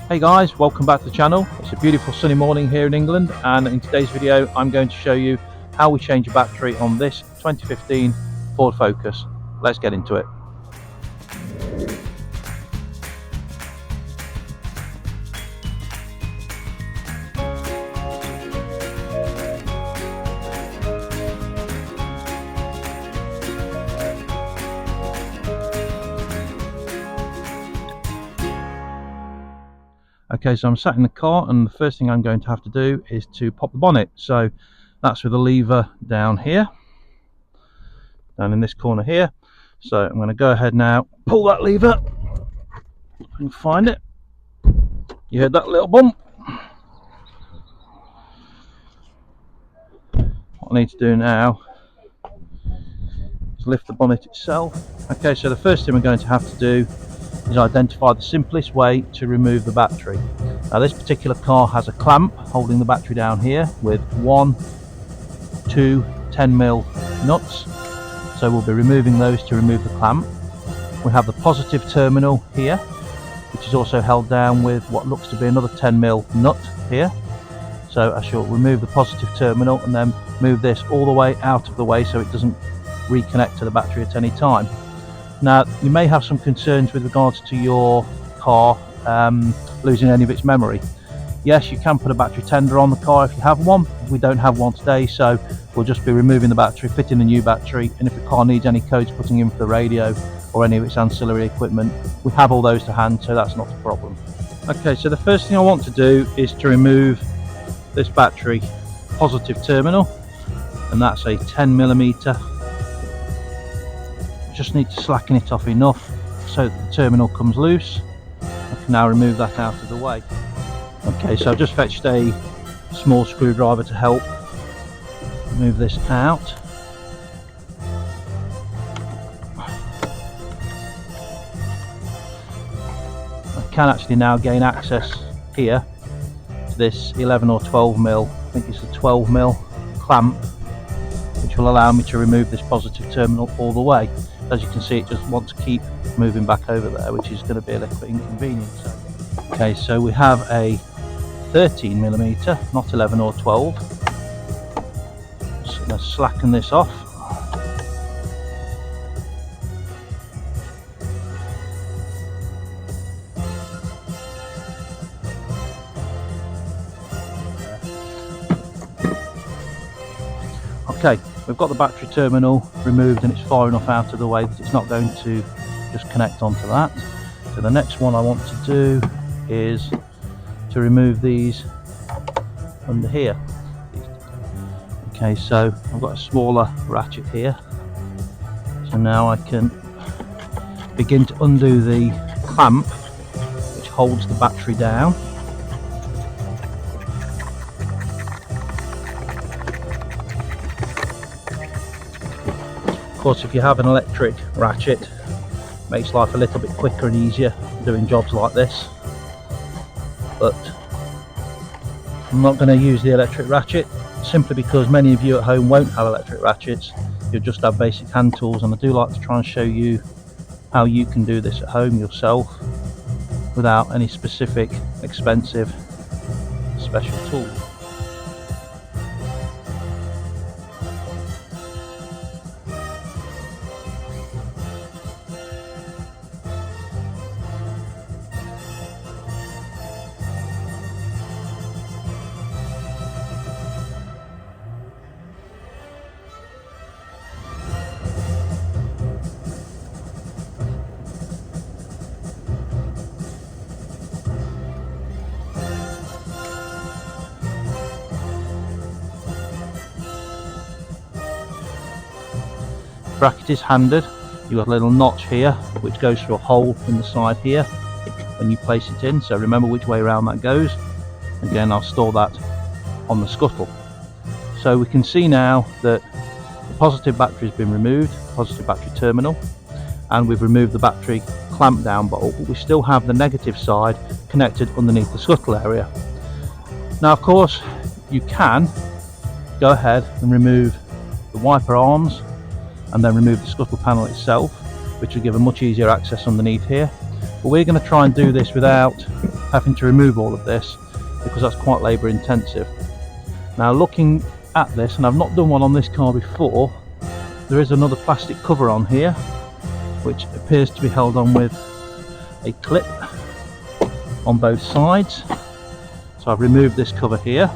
Hey guys, welcome back to the channel. It's a beautiful sunny morning here in England, and in today's video I'm going to show you how we change a battery on this 2015 Ford Focus. Let's get into it. Okay, so I'm sat in the car, and the first thing I'm going to have to do is to pop the bonnet. So that's with the lever down here, down in this corner here. So I'm going to go ahead now, pull that lever, if I can find it. You heard that little bump? What I need to do now is lift the bonnet itself. Okay, so the first thing we're going to have to do is identify the simplest way to remove the battery. Now this particular car has a clamp holding the battery down here with 1, 2, 10mm nuts, so we'll be removing those to remove the clamp. We have the positive terminal here, which is also held down with what looks to be another 10mm nut here. So I shall remove the positive terminal and then move this all the way out of the way so it doesn't reconnect to the battery at any time. Now you may have some concerns with regards to your car losing any of its memory. Yes, you can put a battery tender on the car if you have one. We don't have one today, so we'll just be removing the battery, fitting a new battery, and if the car needs any codes putting in for the radio or any of its ancillary equipment, we have all those to hand, so that's not a problem. Okay, so the first thing I want to do is to remove this battery positive terminal, and that's a 10mm. Just need to slacken it off enough so that the terminal comes loose. I can now remove that out of the way. Okay, so I've just fetched a small screwdriver to help move this out. I can actually now gain access here to this 11 or 12mm, I think it's a 12mm clamp, which will allow me to remove this positive terminal all the way. As you can see, it just wants to keep moving back over there, which is going to be a little bit inconvenient. Okay, so we have a 13mm, not 11 or 12. Just going to slacken this off. Okay, we've got the battery terminal removed and it's far enough out of the way that it's not going to just connect onto that. So the next one I want to do is to remove these under here. Okay, so I've got a smaller ratchet here. So now I can begin to undo the clamp which holds the battery down. Of course, if you have an electric ratchet, it makes life a little bit quicker and easier doing jobs like this, but I'm not going to use the electric ratchet simply because many of you at home won't have electric ratchets. You'll just have basic hand tools, and I do like to try and show you how you can do this at home yourself without any specific expensive special tools. Bracket is handed. You've got a little notch here which goes through a hole in the side here when you place it in, so remember which way around that goes. Again, I'll store that on the scuttle. So we can see now that the positive battery has been removed, positive battery terminal, and we've removed the battery clamp down bolt, but we still have the negative side connected underneath the scuttle area. Now of course you can go ahead and remove the wiper arms and then remove the scuttle panel itself, which will give a much easier access underneath here. But we're going to try and do this without having to remove all of this because that's quite labour intensive. Now looking at this, and I've not done one on this car before, there is another plastic cover on here which appears to be held on with a clip on both sides. So I've removed this cover here.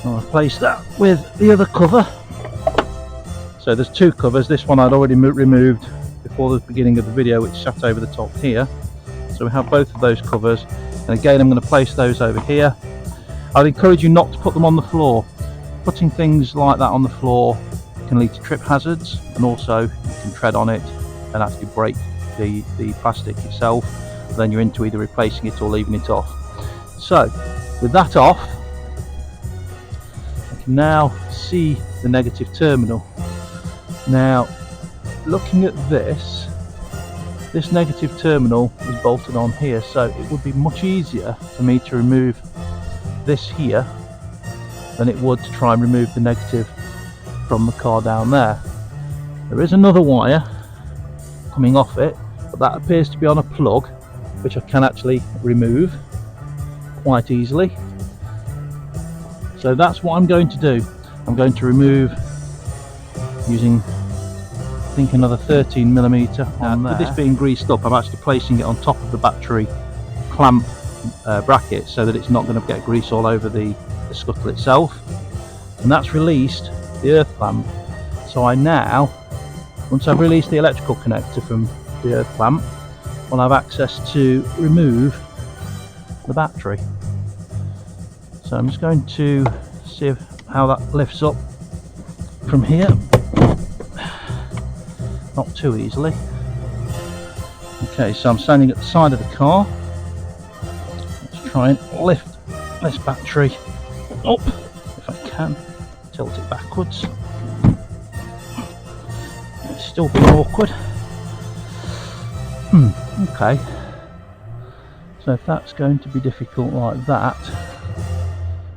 I'll replace that with the other cover. So there's two covers. This one I'd already removed before the beginning of the video, which sat over the top here. So we have both of those covers, and again I'm going to place those over here. I'd encourage you not to put them on the floor. Putting things like that on the floor can lead to trip hazards, and also you can tread on it and actually break the plastic itself. Then you're into either replacing it or leaving it off. So with that off, I can now see the negative terminal. Now looking at this negative terminal is bolted on here, so it would be much easier for me to remove this here than it would to try and remove the negative from the car down there. There is another wire coming off it, but that appears to be on a plug which I can actually remove quite easily. So that's what I'm going to do. I'm going to remove using, I think, another 13mm on there. With this being greased up, I'm actually placing it on top of the battery clamp bracket so that it's not going to get grease all over the scuttle itself, and that's released the earth clamp. So I now, once I've released the electrical connector from the earth clamp, I'll have access to remove the battery. So I'm just going to see how that lifts up from here. Not too easily. Okay, so I'm standing at the side of the car. Let's try and lift this battery up if I can. Tilt it backwards. It's still being awkward. Okay. So if that's going to be difficult like that,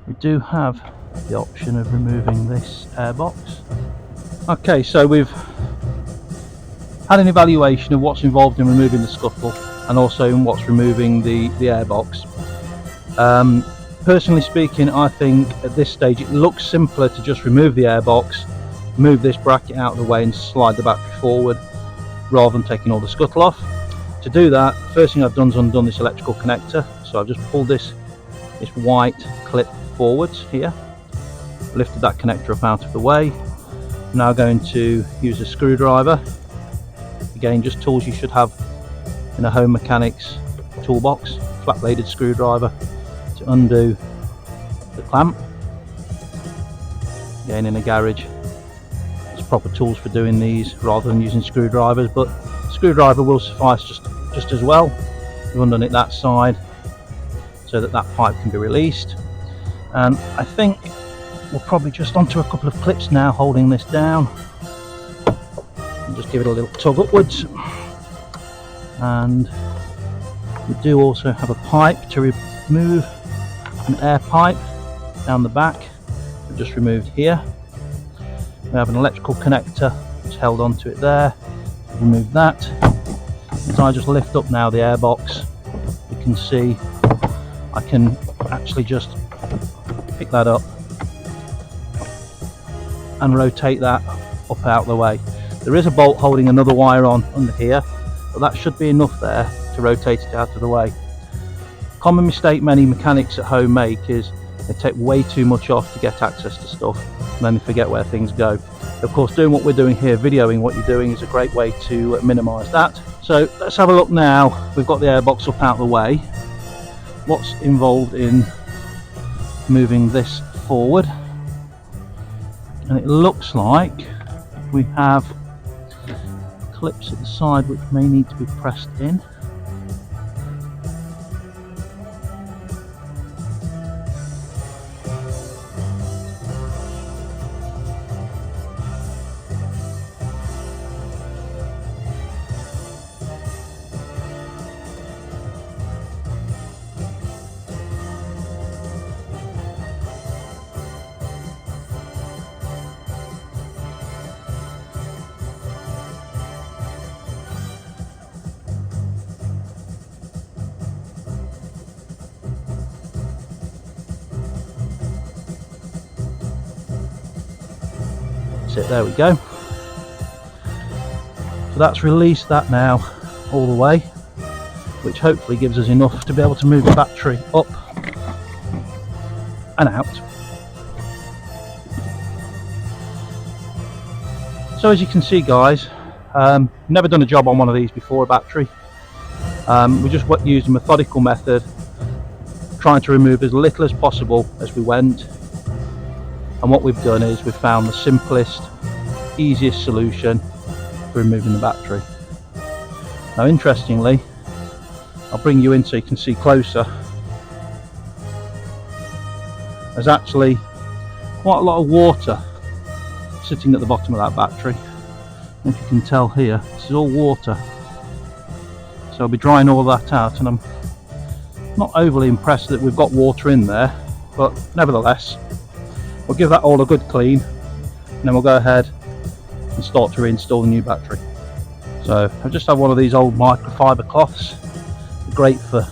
we do have the option of removing this airbox. Okay, so we've had an evaluation of what's involved in removing the scuttle and also in what's removing the airbox. Personally speaking, I think at this stage it looks simpler to just remove the airbox, move this bracket out of the way and slide the battery forward rather than taking all the scuttle off. To do that, first thing I've done is undone this electrical connector. So I've just pulled this white clip forwards here, lifted that connector up out of the way. I'm now going to use a screwdriver. Again, just tools you should have in a home mechanics toolbox, flat bladed screwdriver to undo the clamp. Again, in a garage, there's proper tools for doing these rather than using screwdrivers, but screwdriver will suffice just as well. We've undone it that side so that pipe can be released, and I think we'll probably just onto a couple of clips now holding this down and just give it a little tug upwards. And we do also have a pipe to remove, an air pipe down the back we've just removed here. We have an electrical connector which held onto it there. Remove that. As I just lift up now the airbox, you can see I can actually just pick that up and rotate that up out of the way. There is a bolt holding another wire on under here, but that should be enough there to rotate it out of the way. Common mistake many mechanics at home make is they take way too much off to get access to stuff and then they forget where things go. Of course, doing what we're doing here, videoing what you're doing, is a great way to minimise that. So let's have a look now. We've got the airbox up out of the way. What's involved in moving this forward? And it looks like we have clips at the side which may need to be pressed in. that's it, there we go. So that's released that now all the way, which hopefully gives us enough to be able to move the battery up and out. So as you can see guys, never done a job on one of these before, a battery. We just used a methodical method, trying to remove as little as possible as we went, and what we've done is we've found the simplest, easiest solution for removing the battery. Now interestingly, I'll bring you in so you can see closer. There's actually quite a lot of water sitting at the bottom of that battery. If you can tell here, this is all water. So I'll be drying all that out, and I'm not overly impressed that we've got water in there, but nevertheless we'll give that all a good clean, and then we'll go ahead and start to reinstall the new battery. So I've just had one of these old microfiber cloths. They're great for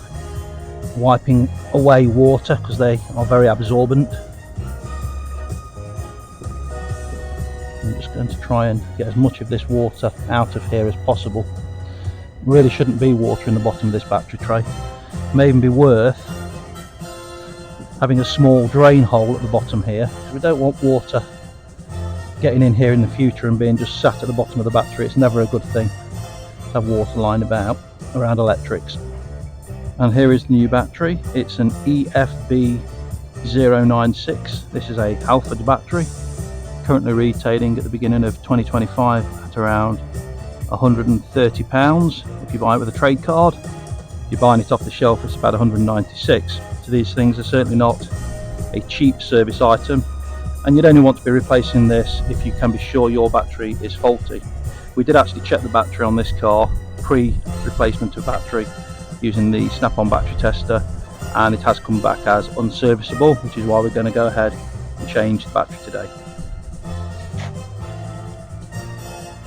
wiping away water because they are very absorbent. I'm just going to try and get as much of this water out of here as possible. There really shouldn't be water in the bottom of this battery tray. It may even be worth having a small drain hole at the bottom here, because we don't want water getting in here in the future and being just sat at the bottom of the battery. It's never a good thing to have water lying about around electrics. And here is the new battery. It's an EFB096. This is a Halford battery, currently retailing at the beginning of 2025 at around £130 if you buy it with a trade card. If you're buying it off the shelf, it's about 196. So these things are certainly not a cheap service item, and you'd only want to be replacing this if you can be sure your battery is faulty. We did actually check the battery on this car pre-replacement of battery using the Snap-on battery tester, and it has come back as unserviceable, which is why we're going to go ahead and change the battery today.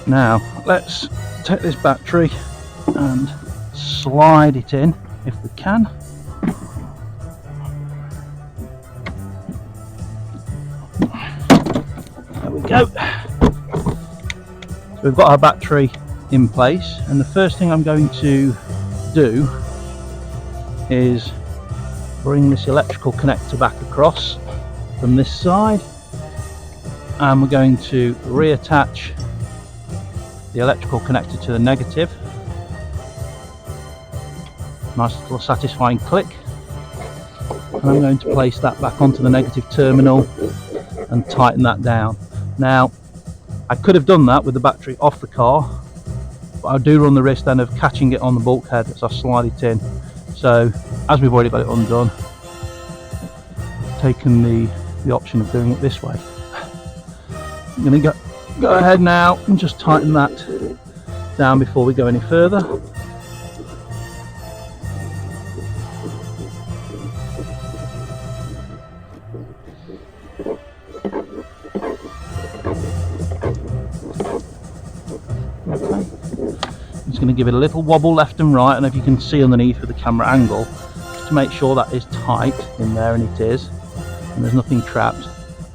Now let's take this battery and slide it in if we can. There we go. So we've got our battery in place, and the first thing I'm going to do is bring this electrical connector back across from this side, and we're going to reattach the electrical connector to the negative. Nice little satisfying click, and I'm going to place that back onto the negative terminal and tighten that down. Now I could have done that with the battery off the car, but I do run the risk then of catching it on the bulkhead as I slide it in. So as we've already got it undone, I've taken the option of doing it this way. I'm going to go ahead now and just tighten that down before we go any further. Okay. I'm just going to give it a little wobble left and right, and if you can see underneath with the camera angle, just to make sure that is tight in there, and it is, and there's nothing trapped,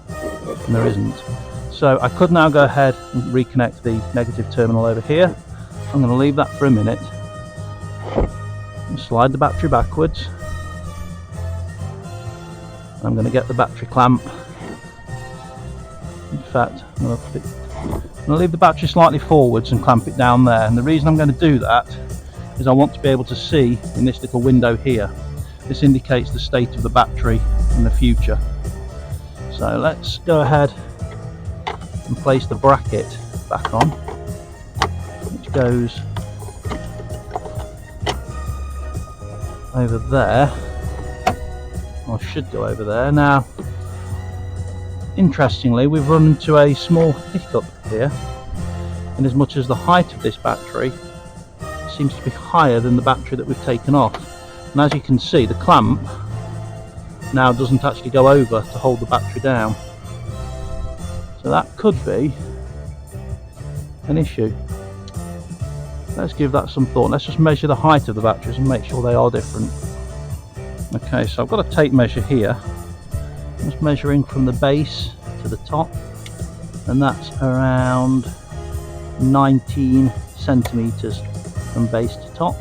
and there isn't. So I could now go ahead and reconnect the negative terminal over here. I'm going to leave that for a minute and slide the battery backwards. I'm going to get the battery clamp. In fact, I'm going to leave the battery slightly forwards and clamp it down there, and the reason I'm going to do that is I want to be able to see in this little window here. This indicates the state of the battery in the future. So let's go ahead and place the bracket back on, which goes over there, or should go over there. Now interestingly, we've run into a small hiccup here, in as much as the height of this battery seems to be higher than the battery that we've taken off, and as you can see, the clamp now doesn't actually go over to hold the battery down. So that could be an issue. Let's give that some thought. Let's just measure the height of the batteries and make sure they are different. Okay, so I've got a tape measure here. I'm just measuring from the base to the top, and that's around 19 centimeters from base to top.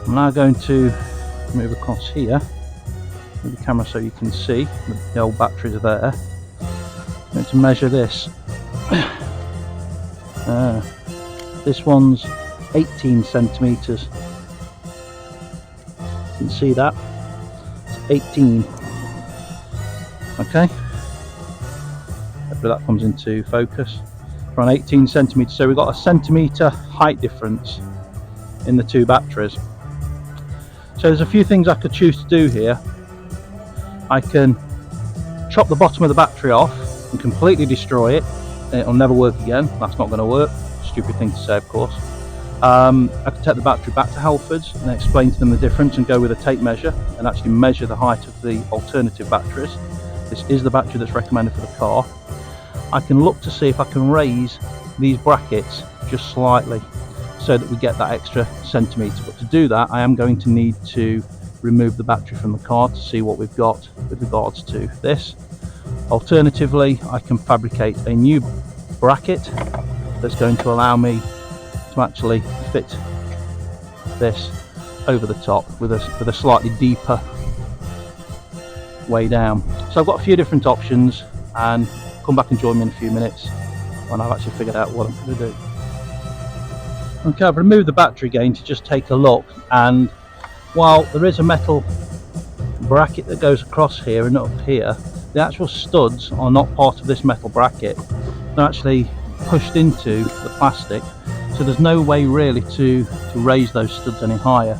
I'm now going to move across here with the camera so you can see the old batteries are there. I'm going to measure this. This one's 18 centimeters. You can see that. It's 18. Okay. Hopefully that comes into focus. We're on 18 centimeters, so we've got a centimeter height difference in the two batteries. So there's a few things I could choose to do here. I can chop the bottom of the battery off and completely destroy it. It'll never work again. That's not going to work. Stupid thing to say, of course. I could take the battery back to Halfords and explain to them the difference and go with a tape measure and actually measure the height of the alternative batteries. This is the battery that's recommended for the car. I can look to see if I can raise these brackets just slightly so that we get that extra centimetre. But to do that, I am going to need to remove the battery from the car to see what we've got with regards to this. Alternatively, I can fabricate a new bracket that's going to allow me to actually fit this over the top with a slightly deeper way down. So I've got a few different options, and come back and join me in a few minutes when I've actually figured out what I'm going to do. Okay, I've removed the battery again to just take a look, and while there is a metal bracket that goes across here and up here, the actual studs are not part of this metal bracket. They're actually pushed into the plastic, so there's no way really to raise those studs any higher.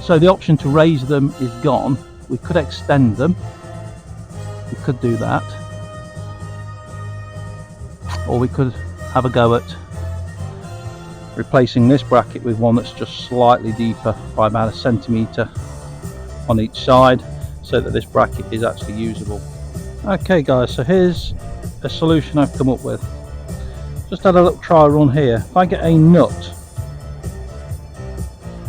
So the option to raise them is gone. We could extend them, we could do that, or we could have a go at replacing this bracket with one that's just slightly deeper by about 1 centimetre on each side, so that this bracket is actually usable. Okay guys, so here's a solution I've come up with. Just had a little trial run here. If I get a nut,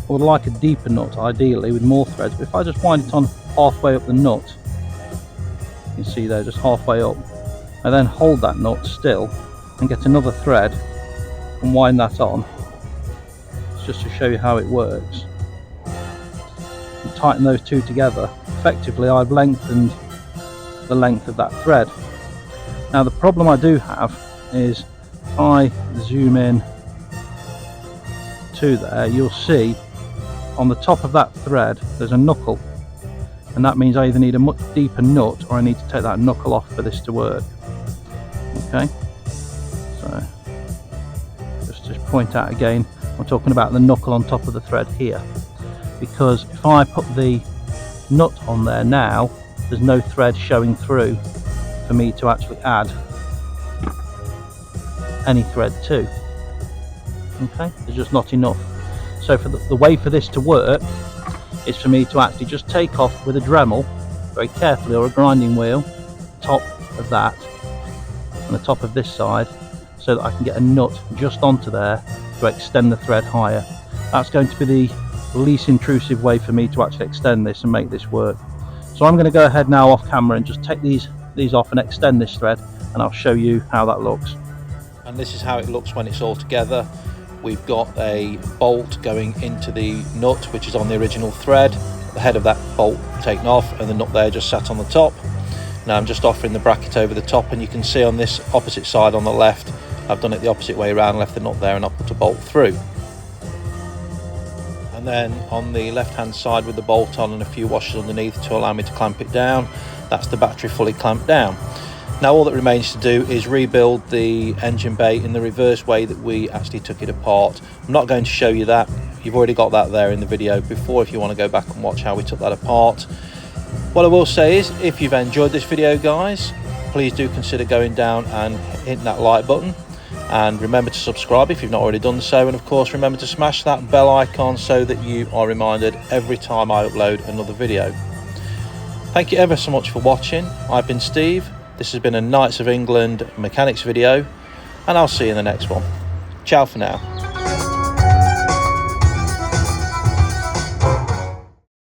I would like a deeper nut ideally with more threads, but if I just wind it on halfway up the nut, you can see there, just halfway up, I then hold that nut still and get another thread and wind that on, just to show you how it works, and tighten those two together. Effectively I've lengthened the length of that thread. Now the problem I do have is if I zoom in to there, you'll see on the top of that thread there's a knuckle, and that means I either need a much deeper nut or I need to take that knuckle off for this to work. Okay, so just point out again, I'm talking about the knuckle on top of the thread here, because if I put the nut on there now, there's no thread showing through for me to actually add any thread to. Okay, there's just not enough. So for the way for this to work is for me to actually just take off with a Dremel very carefully, or a grinding wheel, top of that and the top of this side, so that I can get a nut just onto there to extend the thread higher. That's going to be the least intrusive way for me to actually extend this and make this work. So I'm going to go ahead now off camera and just take these off and extend this thread, and I'll show you how that looks. And this is how it looks when it's all together. We've got a bolt going into the nut, which is on the original thread, the head of that bolt taken off, and the nut there just sat on the top. Now I'm just offering the bracket over the top, and you can see on this opposite side on the left, I've done it the opposite way around, left the nut there and I'll put a bolt through. And then on the left hand side with the bolt on and a few washers underneath to allow me to clamp it down, that's the battery fully clamped down. Now all that remains to do is rebuild the engine bay in the reverse way that we actually took it apart. I'm not going to show you that, you've already got that there in the video before if you want to go back and watch how we took that apart. What I will say is, if you've enjoyed this video guys, please do consider going down and hitting that like button, and remember to subscribe if you've not already done so, and of course remember to smash that bell icon so that you are reminded every time I upload another video. Thank you ever so much for watching. I've been Steve, this has been a Knights of England mechanics video, and I'll see you in the next one. Ciao for now.